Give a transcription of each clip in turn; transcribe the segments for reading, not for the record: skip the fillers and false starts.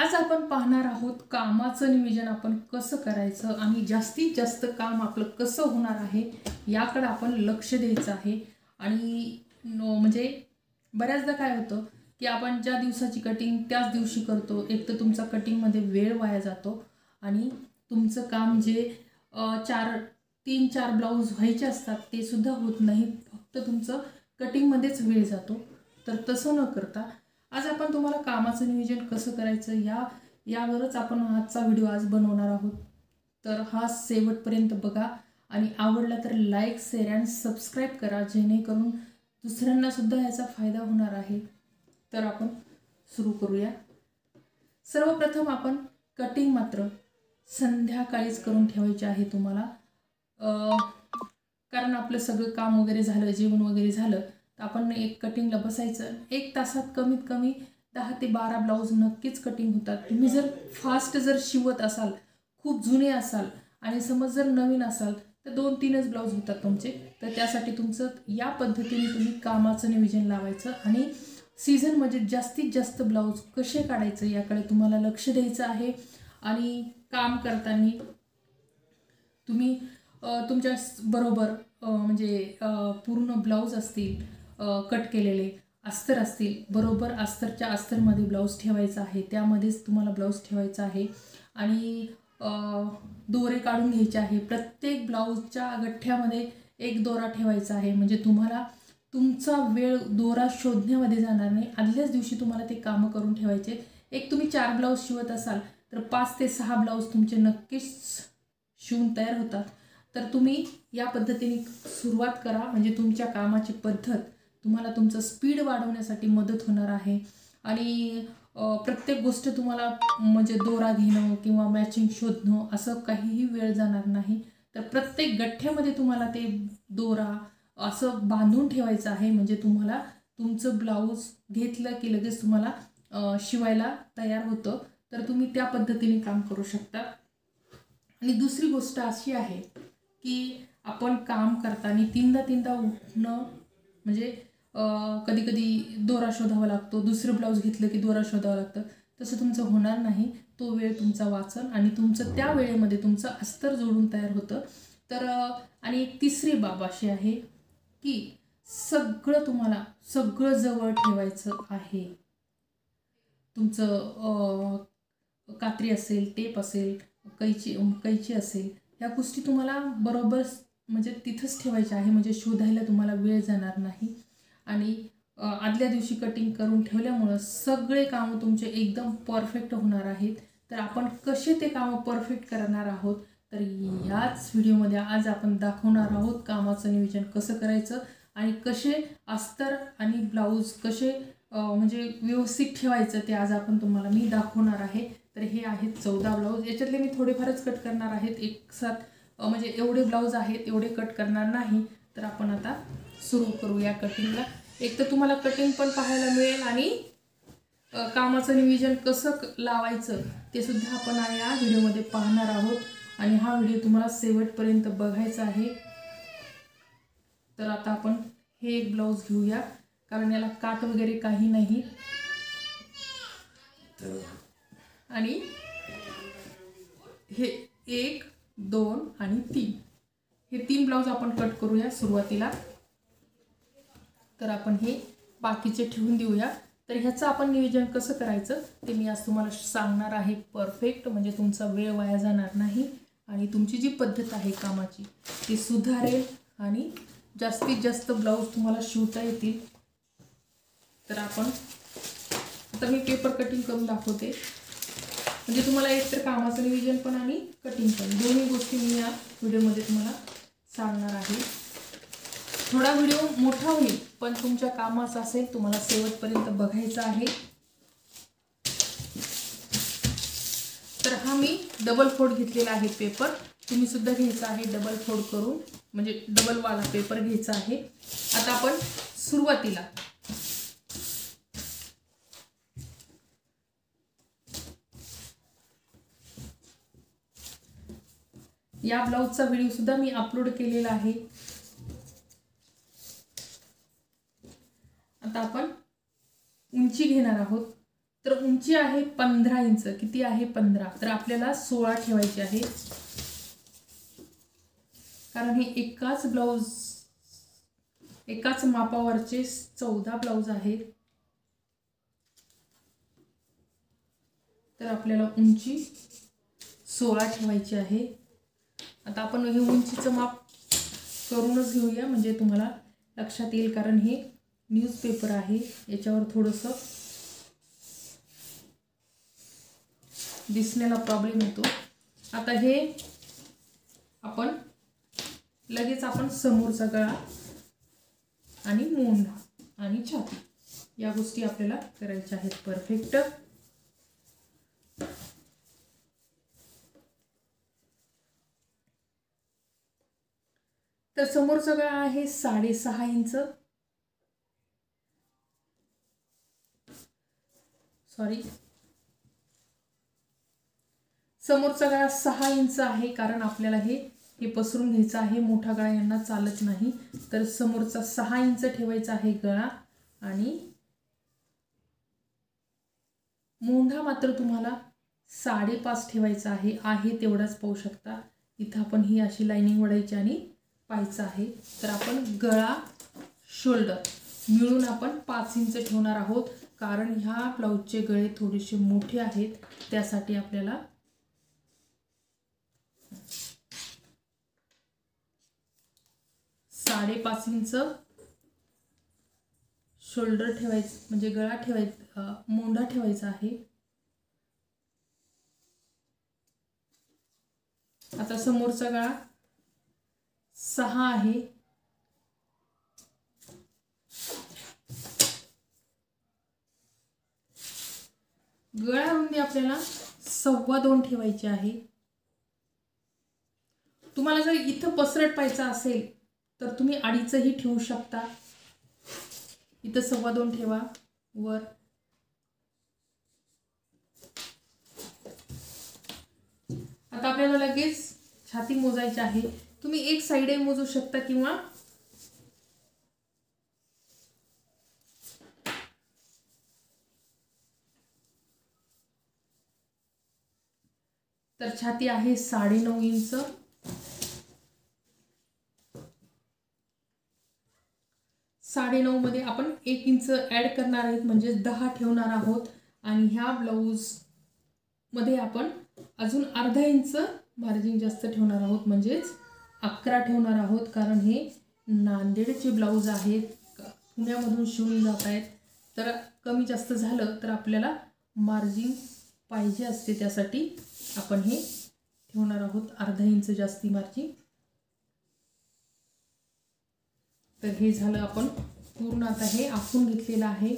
आज आपण पाहणार आहोत कामाचं नियोजन आपण कसं करायचं आणि जास्तीत जास्त काम आपलं कसं होणार आहे याकडे आपण लक्ष द्यायचं आहे। आणि म्हणजे बऱ्याचदा काय होतं की आपण ज्या दिवसाची कटिंग त्याच दिवशी करतो, एक तर तुमचा कटिंगमध्ये वेळ वाया जातो आणि तुमचं काम जे 3-4 ब्लाऊज व्हायचे असतात ते सुद्धा होत नाही, फक्त तुमचं कटिंगमध्येच वेळ जातो। तर तसं न करता आज आपण तुम्हाला कामाचं नियोजन कसं करायचं यावरच आपण आजचा व्हिडिओ आज बनवणार आहोत। तर हा शेवटपर्यंत बघा आणि आवडला तर लाईक, शेअर आणि सबस्क्राईब करा, जेणेकरून दुसऱ्यांना सुद्धा याचा फायदा होणार आहे। तर आपण सुरू करूया। सर्वप्रथम आपण कटिंग मात्र संध्याकाळीच करून ठेवायचे आहे तुम्हाला, कारण आपलं सगळं काम वगैरे झालं, जेवण वगैरे झालं तर आपण एक कटिंगला बसायचं। 1 तासात कमीत कमी 10 ते 12 ब्लाऊज नक्कीच कटिंग होतात। तुम्ही जर फास्ट शिवत असाल, खूप जुने असाल आणि समज जर नवीन असाल तर 2-3च ब्लाऊज होतात तुमचे। तर त्यासाठी तुमचं या पद्धतीने तुम्ही कामाचं नियोजन लावायचं आणि सीझनमध्ये जास्तीत जास्त ब्लाऊज कसे काढायचे याकडे तुम्हाला लक्ष द्यायचं आहे। आणि काम करताना तुम्ही तुमच्या बरोबर म्हणजे पूर्ण ब्लाऊज असतील, कट केलेले अस्तर असतील, बरोबर अस्तरच्या अस्तरमध्ये ब्लाऊज ठेवायचा आहे, त्यामध्येच तुम्हाला ब्लाऊज ठेवायचा आहे। आणि दोरे काढून घ्यायचे आहे। प्रत्येक ब्लाऊजच्या गठ्ठ्यामध्ये एक दोरा ठेवायचा आहे, म्हणजे तुम्हाला तुमचा वेळ दोरा शोधण्यामध्ये जाणार नाही। आदल्याच दिवशी तुम्हाला ते कामं करून ठेवायचे। एक तुम्ही 4 ब्लाऊज शिवत असाल तर 5 ते 6 ब्लाऊज तुमचे नक्कीच शिवून तयार होतात। तर तुम्ही या पद्धतीने सुरुवात करा, म्हणजे तुमच्या कामाची पद्धत तुम्हाला तुमचं स्पीड वाढवण्यासाठी मदत होणार आहे। आणि प्रत्येक गोष्ट तुम्हाला म्हणजे दोरा घेणं किंवा मॅचिंग शोधणं असं काहीही वेळ जाणार नाही। तर प्रत्येक गठ्ठ्यामध्ये तुम्हाला ते दोरा असं बांधून ठेवायचं आहे, म्हणजे तुम्हाला तुमचं ब्लाऊज घेतलं की लगेच तुम्हाला शिवायला तयार होतं। तर तुम्ही त्या पद्धतीने काम करू शकता। आणि दुसरी गोष्ट अशी आहे की आपण काम करताना तीनदा उठणं, म्हणजे कधी कधी दोरा शोधावा लागतो, दुसरं ब्लाऊज घेतलं की दोरा शोधावं लागतं, तसं तुमचं होणार नाही। तो वेळ तुमचा वाचन आणि तुमचं त्या वेळेमध्ये तुमचं अस्तर जोडून तयार होतं। तर आणि एक तिसरी बाब अशी आहे की तुम्हाला सगळं जवळ ठेवायचं आहे। तुमचं कात्री असेल, टेप असेल, कैची असेल, या गोष्टी तुम्हाला बरोबर म्हणजे तिथंच ठेवायच्या आहे, म्हणजे शोधायला तुम्हाला वेळ जाणार नाही। आणि आदल्या दिवशी कटिंग करून ठेवल्यामुळं सगळे कामं तुमचे एकदम परफेक्ट होणार आहेत। तर आपण कसे ते कामं परफेक्ट करणार आहोत, तर याच व्हिडिओमध्ये आज आपण दाखवणार आहोत कामाचं नियोजन कसं करायचं आणि कसे अस्तर आणि ब्लाऊज कसे म्हणजे व्यवस्थित ठेवायचं ते आज आपण तुम्हाला मी दाखवणार आहे। तर हे आहेत 14 ब्लाऊज, याच्यातले मी थोडेफारच कट करणार आहेत, एक साथ म्हणजे एवढे ब्लाऊज आहेत एवढे कट करणार नाही। तर आपण आता सुरू करूया कटिंगला। एक तर तुम्हाला कटिंग पण पाहायला मिळेल आणि कामाचं नियोजन कसं लावायचं ते सुद्धा आपण या व्हिडिओमध्ये पाहणार आहोत। आणि हा व्हिडिओ तुम्हाला शेवटपर्यंत बघायचा आहे। तर आता आपण हे एक ब्लाऊज घेऊया, कारण याला काट वगैरे काही नाही। आणि हे 1, 2 आणि 3 हे 3 ब्लाऊज आपण कट करूया सुरुवातीला। तर आपण हे बाकीचे ठेवून देऊया। तर ह्याचं आपण नियोजन कसं करायचं ते मी आज तुम्हाला सांगणार आहे परफेक्ट, म्हणजे तुमचा वेळ वाया जाणार नाही आणि तुमची जी पद्धत आहे कामाची ती सुधारेल आणि जास्तीत जास्त ब्लाऊज तुम्हाला शिवता येतील। तर आपण आता मी पेपर कटिंग करून दाखवते, म्हणजे तुम्हाला एकतर कामाचं नियोजन पण आणि कटिंग पण दोन्ही गोष्टी मी या व्हिडिओमध्ये तुम्हाला सांगणार आहे। थोडा व्हिडिओ मोठा होईल पण तुमच्या कामाचा असेल, तुम्हाला शेवटपर्यंत बघायचा आहे। तर हा मी डबल फोल्ड घेतलेला आहे पेपर, तुम्ही सुद्धा घ्यायचा आहे डबल फोल्ड करून, म्हणजे डबल वाला पेपर घ्यायचा आहे। आता आपण सुरुवातीला या ब्लाऊजचा व्हिडिओ सुद्धा मी अपलोड केलेला आहे। आता आपण उंची घेणार आहोत तर उंची आहे 15 इंच. किती आहे? 15. तर आपल्याला 16 ठेवायचे आहे, कारण हे एकाच मापावरचे 14 ब्लाऊज आहेत. तर आपल्याला उंची 16 ठेवायची आहे. आता आपण हे उंचीचं माप करूनच घेऊया, म्हणजे तुम्हाला लक्षात येईल, कारण हे न्यूजपेपर आहे, याच्यावर थोडंसं दिसण्याला प्रॉब्लेम येतो. आता हे आपण लगेच समोरचा गळा आणि मोंढा आणि छाती या गोष्टी आपल्याला करायच्या आहेत परफेक्ट. तर समोरचा गळा आहे 6.5 इंच, समोरचा गळा 6 इंच आहे, कारण आपल्याला हे पसरून घ्यायचं आहे. मोठा गळा यांना चालत नाही, तर समोरचा 6 इंच ठेवायचा आहे गळा. आणि मोंढा मात्र तुम्हाला 5.5 ठेवायचा आहे तेवढाच पाहू शकता. इथं आपण ही अशी लाईनिंग वडायची आणि पाहायचं आहे. तर आपण गळा शोल्डर मिळून आपण 5 इंच ठेवणार आहोत, कारण ह्या ब्लाऊजचे गळे थोडेसे मोठे आहेत, त्यासाठी आपल्याला 5.5 इंच शोल्डर ठेवायचं, म्हणजे गळा ठेवायचा, मोंढा ठेवायचा आहे. आता समोरचा गळा 6 आहे, गळा रुंदी आपल्याला 2.25 ठेवायची आहे. तुम्हाला जर इथं पसरट पाहायचा असेल तर तुम्ही 2.5ही ठेवू शकता. इथं 2.25 ठेवा वर. आता आपल्याला लगेच छाती मोजायची आहे. तुम्ही एक साइडही मोजू शकता किंवा तर छाती आहे 9.5 इंच. 9.5 मध्ये आपण 1 इंच ऍड करणार आहेत, म्हणजे 10 ठेवणार आहोत. आणि ह्या ब्लाऊज मध्ये आपण अजून अर्धा इंच मार्जिन जास्त ठेवणार आहोत, म्हणजेच 11 ठेवणार आहोत. कारण हे नांदेडचे ब्लाऊज आहेत, पुण्यामधून शिवून जात आहेत, तर कमी जास्त झालं तर आपल्याला मार्जिन पाहिजे असते, त्यासाठी आपण हे ठेवणार आहोत अर्धा इंच जास्ती मार्जिन. तर हे झालं आपण पूर्ण. आता हे आखून घेतलेलं आहे.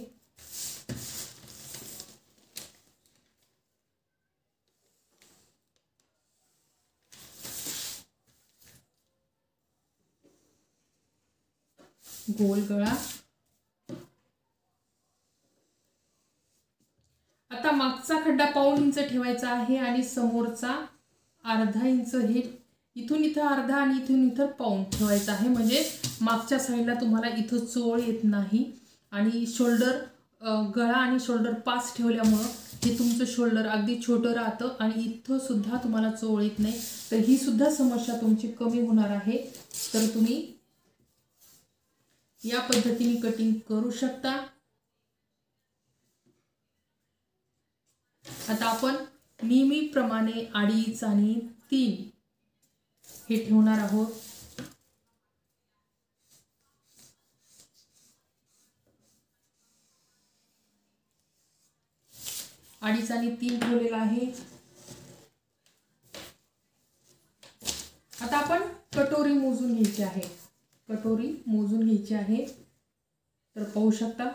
गोल गळा. आता मागचा खड्डा 1.5 इंच ठेवायचा आहे आणि समोरचा अर्धा इंच, हे इथून इथं अर्धा आणि इथून इथं 1.5 ठेवायचा आहे, म्हणजे मागच्या साईडला तुम्हाला इथं चोळ येत नाही. आणि शोल्डर गळा आणि शोल्डर 5 ठेवल्यामुळं हे तुमचं शोल्डर अगदी छोटं राहतं आणि इथं सुद्धा तुम्हाला चोळ येत नाही. तर ही सुद्धा समस्या तुमची कमी होणार आहे. तर तुम्ही या पद्धतीने कटिंग करू शकता. आता आपण नेहमीप्रमाणे 2.5 आणि 3 हे ठेवणार आहोत. अडीच आणि 3 ठेवलेला आहे. आता आपण कटोरी मोजून घ्यायची आहे. कटोरी मोजून घ्यायची आहे. तर पाहू शकता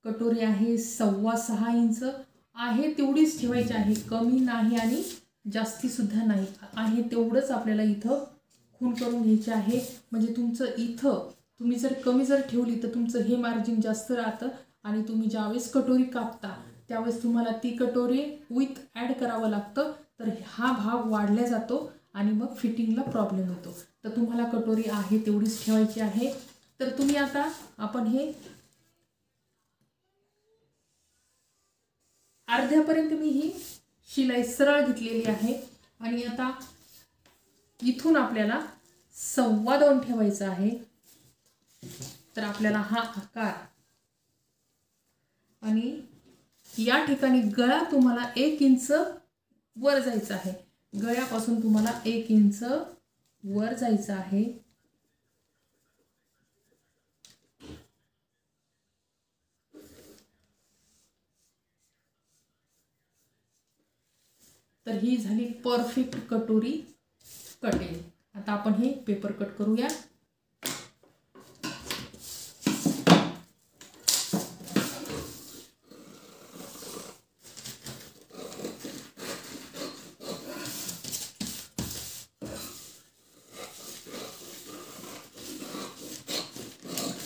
कटोरी आहे 6.25 इंच आहे, तेवढीच ठेवायची आहे, कमी नाही आणि जास्ती सुद्धा नाही आहे, तेवढंच आपल्याला इथं खून करून घ्यायचे आहे. म्हणजे तुमचं इथं तुम्ही जर कमी ठेवली तर तुमचं हे मार्जिन जास्त राहतं आणि तुम्ही ज्यावेळेस कटोरी कापता त्यावेळेस तुम्हाला ती कटोरी विथ ॲड करावं लागतं. तर हा भाग वाढला जातो आणि मग फिटिंगला प्रॉब्लेम येतो. तर तुम्हाला कटोरी आहे तेवढीच ठेवायची आहे. तर तुम्ही आता आपण हे अर्ध्यापर्यंत मी ही शिलाई सरळ घेतलेली आहे आणि आता इथून आपल्याला 2.25 ठेवायचा आहे. तर आपल्याला हा आकार आणि या ठिकाणी गळा तुम्हाला 1 इंच वर जायचा आहे. गळ्यापासून तुम्हाला 1 इंच वर जायचं आहे. तर ही झाली परफेक्ट कटोरी कटिंग. आता आपण हे पेपर कट करूया.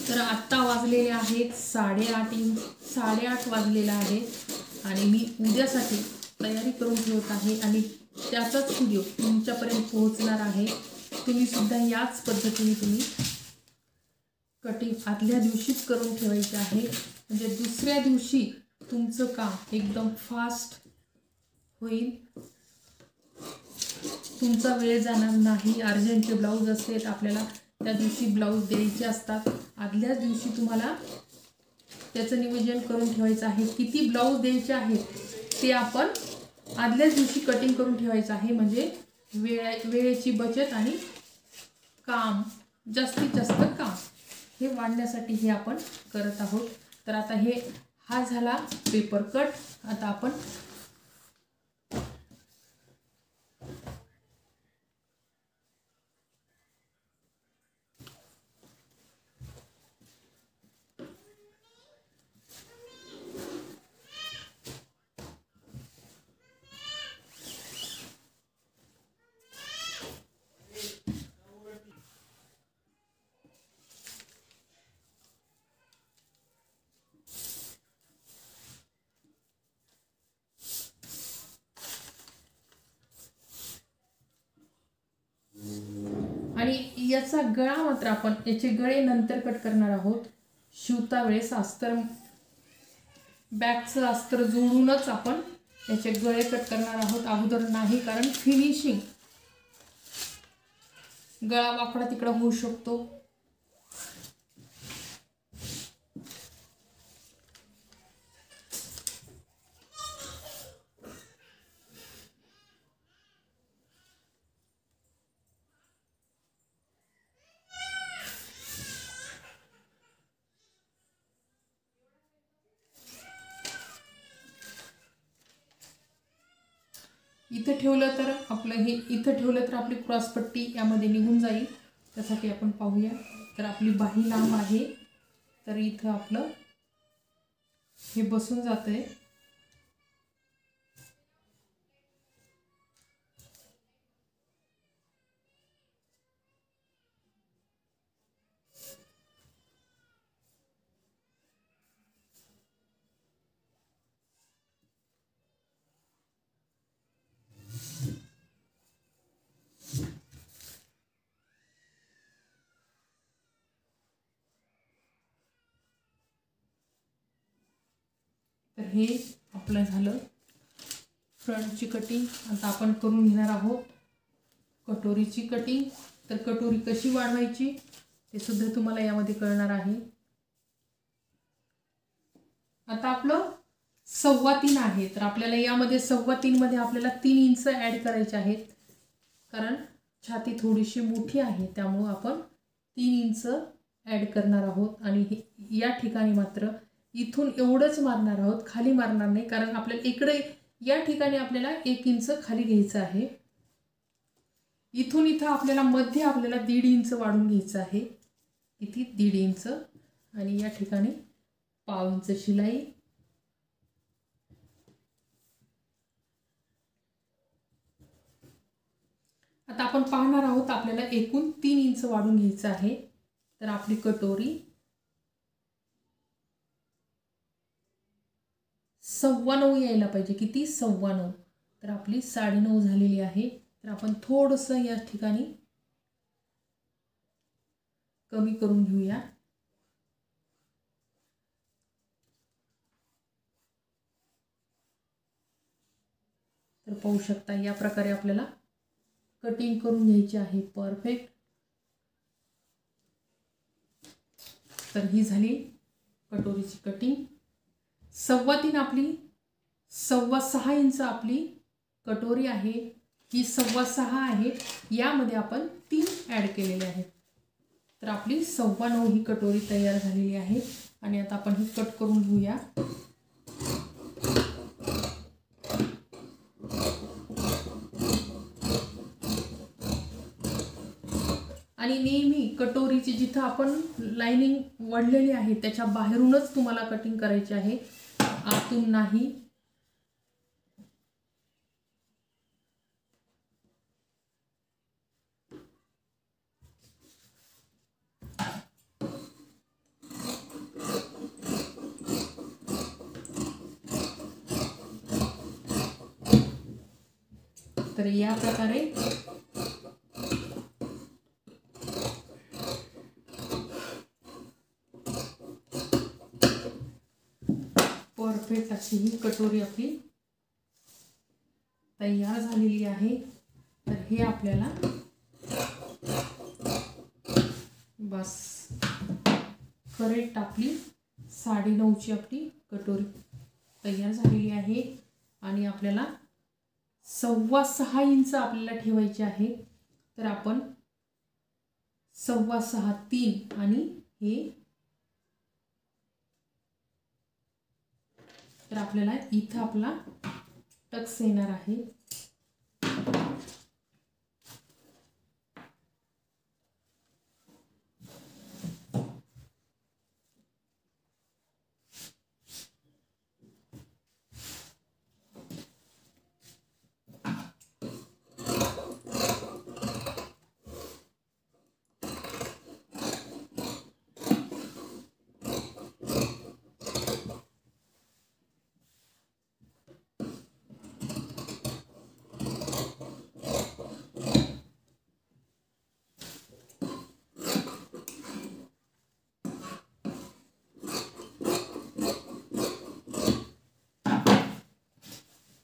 तर आत्ता वाजलेले आहेत 8:30 वाजलेला आहे आणि मी उद्यासाठी तयारी करून ठेवत आहे आणि त्याचाच व्हिडिओ तुमच्यापर्यंत पोहोचणार आहे. तुम्ही सुद्धा याच पद्धतीने तुम्ही कटिंग आदल्या दिवशीच करून ठेवायचे आहे, म्हणजे दुसऱ्या दिवशी तुमचं काम एकदम फास्ट होईल. तुमचा वेळ जाणार नाही. अर्जंटचे ब्लाऊज असते आपल्याला त्या दिवशी ब्लाऊज द्यायचे असतात. आदल्याच दिवशी तुम्हाला त्याचं नियोजन करून ठेवायचं आहे. किती ब्लाऊज द्यायचे आहेत ते आपण आदल्याच दिवशी कटिंग करून ठेवायचं आहे, म्हणजे वेळेची बचत आणि काम जास्तीत जास्त काम हे वाढण्यासाठी हे आपण करत आहोत. तर आता हा झाला पेपर कट. आता आपण आणि याचा गळा मात्र आपण याचे गळे नंतर कट करणार आहोत. शिवता वेळेस अस्तर बॅकचं अस्तर जोडूनच आपण याचे गळे कट करणार आहोत, अगोदर नाही. कारण फिनिशिंग गळा वाकडा तिकडा होऊ शकतो. इथं ठेवलं तर आपली क्रॉसपट्टी यामध्ये निघून जाईल. त्यासाठी आपण पाहूया. तर आपली बाही लांब आहे, तर इथं आपलं हे बसून जातंय. तर हे आपलं झालं फ्रंटची कटिंग. आता आपण करून घेणार आहोत कटोरीची कटिंग. तर कटोरी कशी वाढवायची ते सुद्धा तुम्हाला यामध्ये कळणार आहे. आता आपलं 3.25 आहे, तर आपल्याला यामध्ये 3.25 मध्ये आपल्याला 3 इंच ॲड करायचे आहेत. कारण छाती थोडीशी मोठी आहे, त्यामुळे आपण 3 इंच ॲड करणार आहोत. आणि या ठिकाणी मात्र इथून एवढंच मारणार आहोत, खाली मारणार नाही. कारण आपल्याला इकडे या ठिकाणी आपल्याला 1 इंच खाली घ्यायचं आहे. इथून इथं आपल्याला मध्ये आपल्याला 1.5 इंच वाढून घ्यायचं आहे. किती 1.5 इंच. आणि या ठिकाणी 1/2 इंच शिलाई. आता आपण पाहणार आहोत आपल्याला एकूण 3 इंच वाढून घ्यायचं आहे. तर आपली कटोरी 9.25 यायला पाहिजे. किती 9.25. तर आपली 9.5 झालेली आहे. तर आपण थोडंसं या ठिकाणी कमी करून घेऊया. तर पाहू शकता या प्रकारे आपल्याला कटिंग करून घ्यायची आहे परफेक्ट. तर ही झाली कटोरीची कटिंग. 3.25 आपली 6.25 इंच आपली कटोरी आहे. ही 6.25 आहे. यामध्ये आपण 3 ॲड केलेले आहेत. तर आपली 9.25 ही कटोरी तयार झालेली आहे. आणि आता आपण ही कट करून घेऊया. आणि नेहमी कटोरीची जिथं आपण लाइनिंग वळलेली आहे त्याच्या बाहेरूनच तुम्हाला कटिंग करायची आहे, आतून नाही. तर या प्रकारे परफेक्ट अशी ही कटोरी आपली तयार झालेली आहे. तर हे आपल्याला बस करेक्ट आपली 9.5ची आपली कटोरी तयार झालेली आहे. आणि आपल्याला 6.25 इंच आपल्याला ठेवायची आहे. तर आपण 6.25 3 आणि हे तर आपल्याला इथं आपला टक्स येणार आहे.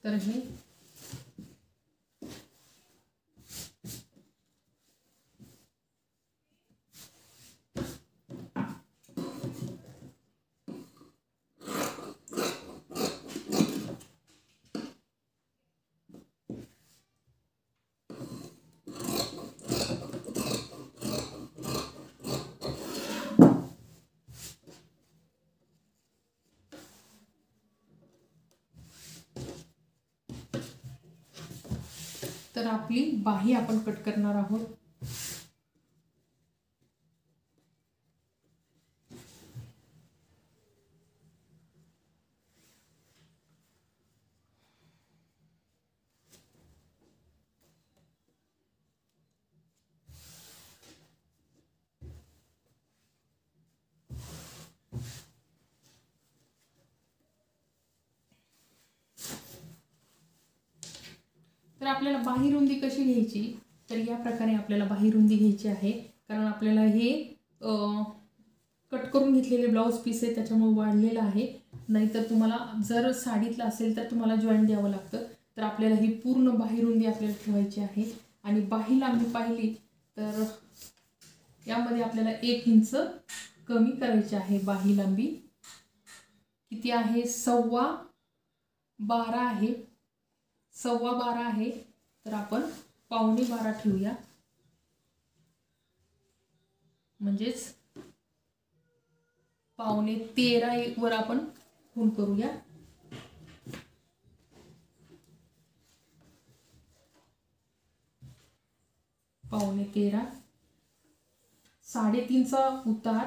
तर हे तर आपली बाही आपण कट करणार आहोत. तर आपल्याला बाही रुंदी कशी घ्यायची, तर या प्रकारे आपल्याला बाही रुंदी घ्यायची आहे. कारण आपल्याला हे कट करून घेतलेले ब्लाऊज पीस आहे त्याच्यामुळे वाढलेलं आहे. नाहीतर तुम्हाला जर साडीतला असेल तर तुम्हाला जॉईंट द्यावं लागतं. तर आपल्याला ही पूर्ण बाही रुंदी आपल्याला ठेवायची आहे. आणि बाही लांबी पाहिली तर यामध्ये आपल्याला 1 इंच कमी करायची आहे. बाही लांबी किती आहे? 12.25 आहे. 12.25 आहे. तर आपण 12.25 ठेवूया. म्हणजेच 12.13 वर आपण खूण करूया. पावणे 13 3.5चा उतार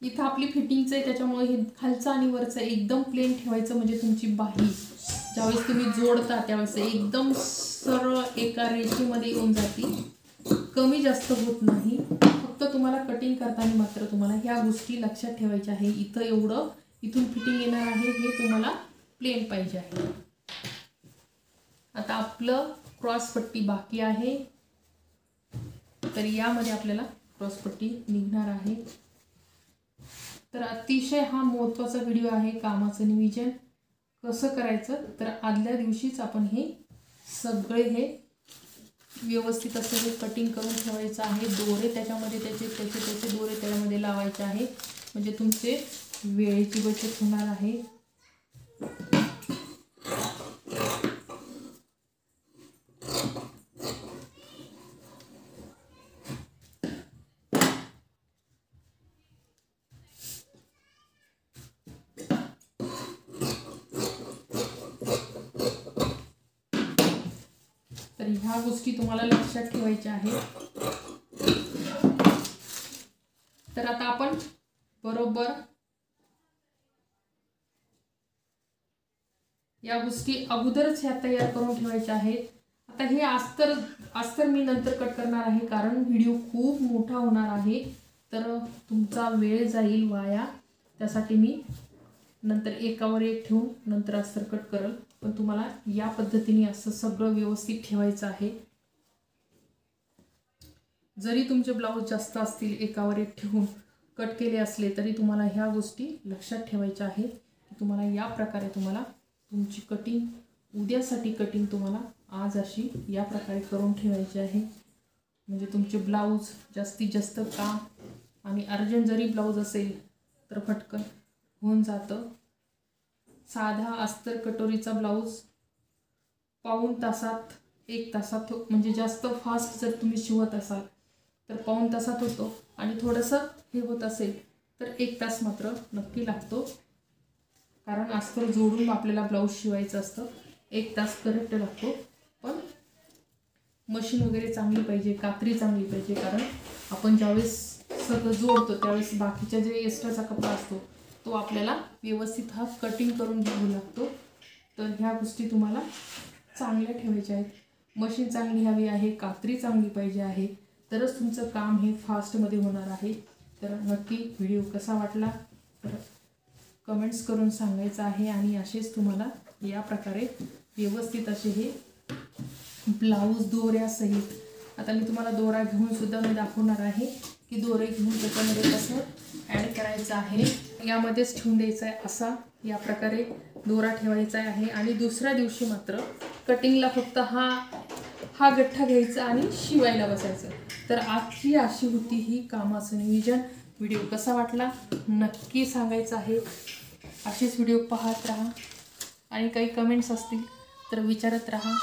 इथं आपली फिटिंगचं आहे त्याच्यामुळे हे खालचं आणि वरचं एकदम प्लेन ठेवायचं. म्हणजे तुमची बाही ज्यावेळेस तुम्ही जोडता त्यावेळेस एकदम सरळ एका रेषेमध्ये येऊन जाते. कमी जास्त होत नाही. फक्त तुम्हाला कटिंग करताना मात्र तुम्हाला ह्या गोष्टी लक्षात ठेवायच्या आहे. इथं एवढं इथून फिटिंग येणार आहे, हे तुम्हाला प्लेन पाहिजे आहे. आता आपलं क्रॉसपट्टी बाकी आहे, तर यामध्ये आपल्याला क्रॉसपट्टी निघणार आहे. तर अतिशय हा महत्त्वाचा व्हिडिओ आहे. कामाचं नियोजन कसं करायचं, तर आदल्या दिवशीच आपण हे सगळे हे व्यवस्थित असं हे कटिंग करून ठेवायचं आहे. दोरे त्याच्यामध्ये त्याचे दोरे त्याच्यामध्ये लावायचे आहे, म्हणजे तुमचे वेळेची बचत होणार आहे. तर ह्या गोष्टी तुम्हाला लक्षात ठेवायच्या आहेत. तर आता आपण बरोबर या गोष्टी अगोदरच ह्या तयार करून ठेवायच्या आहेत. आता हे अस्तर मी नंतर कट करणार आहे, कारण व्हिडिओ खूप मोठा होणार आहे, तर तुमचा वेळ जाईल वाया. त्यासाठी मी नंतर एकावर एक ठेवून नंतर अस्तर कट करेल. पण तुम्हाला या पद्धतीने असं सगळं व्यवस्थित ठेवायचं आहे. जरी तुमचे ब्लाऊज जास्त असतील, एकावर एक ठेवून कट केले असले, तरी तुम्हाला ह्या गोष्टी लक्षात ठेवायच्या आहेत. तुम्हाला या प्रकारे तुम्हाला तुमची कटिंग उद्यासाठी कटिंग तुम्हाला आज अशी या प्रकारे करून ठेवायची आहे. म्हणजे तुमचे ब्लाऊज जास्तीत जास्त काम आणि अर्जंट जरी ब्लाऊज असेल तर पटकन होऊन जातं. साधा अस्तर कटोरीचा ब्लाऊज पाऊण तासात 1 तासात म्हणजे जास्त फास्ट जर तुम्ही शिवत असाल तर पाऊण तासात होतो, आणि थोडंसं हे होत असेल तर 1 तास मात्र नक्की लागतो. कारण अस्तर जोडून आपल्याला ब्लाऊज शिवायचं असतं. 1 तास करेक्ट लागतो. पण मशीन वगैरे चांगली पाहिजे, कात्री चांगली पाहिजे, कारण आपण ज्यावेळेस सगळं जोडतो त्यावेळेस बाकीचा जे एक्स्ट्राचा कपडा असतो तो आपल्याला व्यवस्थित हा कटिंग करून घ्यावा लागतो. तर ह्या गोष्टी तुम्हाला चांगल्या ठेवायच्या आहेत. मशीन चांगली हवी आहे, कात्री चांगली पाहिजे आहे, तरच तुमचं काम हे फास्टमध्ये होणार आहे. तर नक्की व्हिडिओ कसा वाटला तर कमेंट्स करून सांगायचं आहे. आणि असेच तुम्हाला या प्रकारे व्यवस्थित असे हे ब्लाऊज दोऱ्यासहित, आता मी तुम्हाला दोरा घेऊन सुद्धा मी दाखवणार आहे की दोरे घेऊन त्याच्यामध्ये कसं ॲड करायचं आहे. यामध्येच ठेवून द्यायचं आहे, असा या प्रकारे दोरा ठेवायचा आहे. आणि दुसऱ्या दिवशी मात्र कटिंगला फक्त हा गठ्ठा घ्यायचा आणि शिवायला बसायचं. तर आजची अशी होती ही कामाचं नियोजन. व्हिडिओ कसा वाटला नक्की सांगायचं आहे. असेच व्हिडिओ पाहत राहा आणि काही कमेंट्स असतील तर विचारत राहा.